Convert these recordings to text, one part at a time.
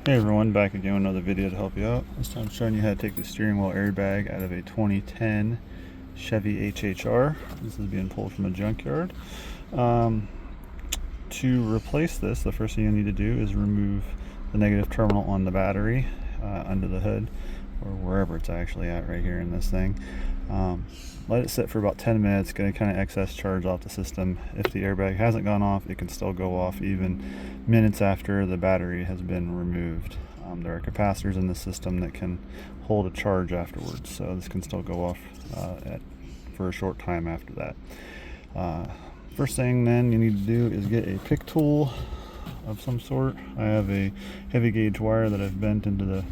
Hey everyone, back again with another video to help you out. This time I'm showing you how to take the steering wheel airbag out of a 2010 Chevy HHR. This is being pulled from a junkyard. To replace this, the first thing you need to do is remove the negative terminal on the battery under the hood, or wherever it's actually at right here in this thing. Let it sit for about 10 minutes, get a kind of excess charge off the system. If the airbag hasn't gone off, it can still go off even minutes after the battery has been removed. There are capacitors in the system that can hold a charge afterwards, so this can still go off for a short time after that. First thing then you need to do is get a pick tool of some sort. I have a heavy gauge wire that I've bent into the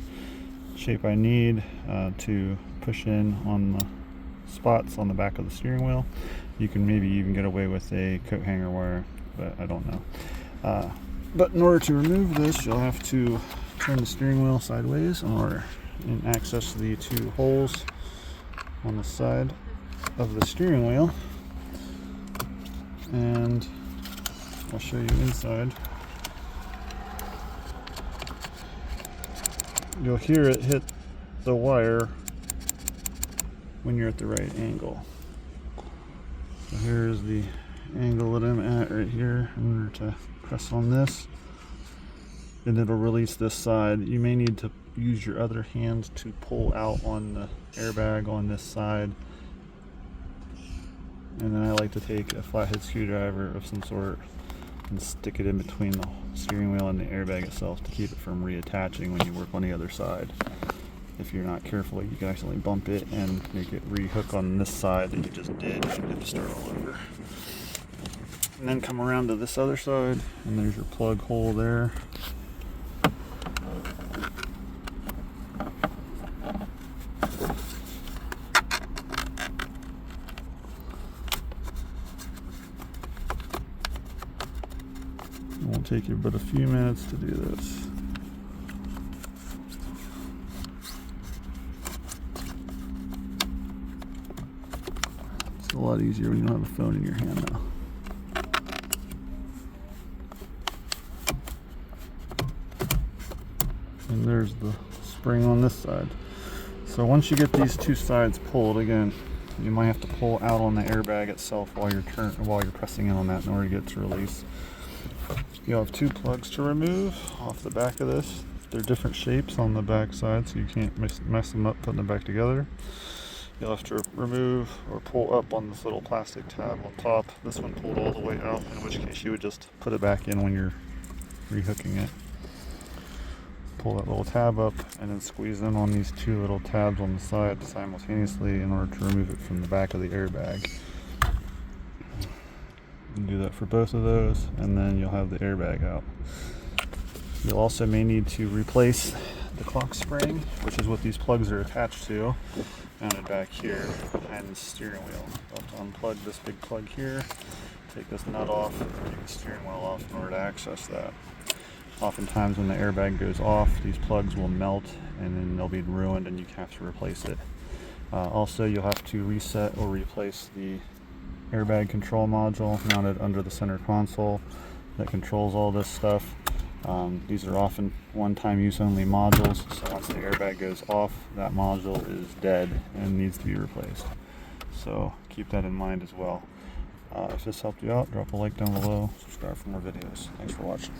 shape I need to push in on the spots on the back of the steering wheel. You can maybe even get away with a coat hanger wire, but I don't know. But in order to remove this, you'll have to turn the steering wheel sideways and access the two holes on the side of the steering wheel. And I'll show you inside. You'll hear it hit the wire when you're at the right angle. So here's the angle that I'm at right here. In order to press on this, and it'll release this side. You may need to use your other hand to pull out on the airbag on this side. And then I like to take a flathead screwdriver of some sort and stick it in between the steering wheel and the airbag itself to keep it from reattaching when you work on the other side. If you're not careful, you can accidentally bump it and make it re-hook on this side that you just did, and you have to start all over. And then come around to this other side, and there's your plug hole there. It won't take you but a few minutes to do this. It's a lot easier when you don't have a phone in your hand now. And there's the spring on this side. So once you get these two sides pulled, again, you might have to pull out on the airbag itself while you're pressing in on that in order to get it to release. You'll have two plugs to remove off the back of this. They're different shapes on the back side, so you can't mess them up putting them back together. You'll have to remove or pull up on this little plastic tab on top. This one pulled all the way out, in which case you would just put it back in when you're rehooking it. Pull that little tab up and then squeeze in on these two little tabs on the side simultaneously in order to remove it from the back of the airbag. You do that for both of those, and then you'll have the airbag out. You'll also may need to replace the clock spring, which is what these plugs are attached to, mounted back here behind the steering wheel. You'll have to unplug this big plug here, take this nut off, take the steering wheel off in order to access that. Oftentimes when the airbag goes off, these plugs will melt and then they'll be ruined and you have to replace it. Also, you'll have to reset or replace the airbag control module mounted under the center console that controls all this stuff. These are often one-time use only modules, so once the airbag goes off, that module is dead and needs to be replaced. So keep that in mind as well. If this helped you out, drop a like down below, subscribe for more videos. Thanks for watching.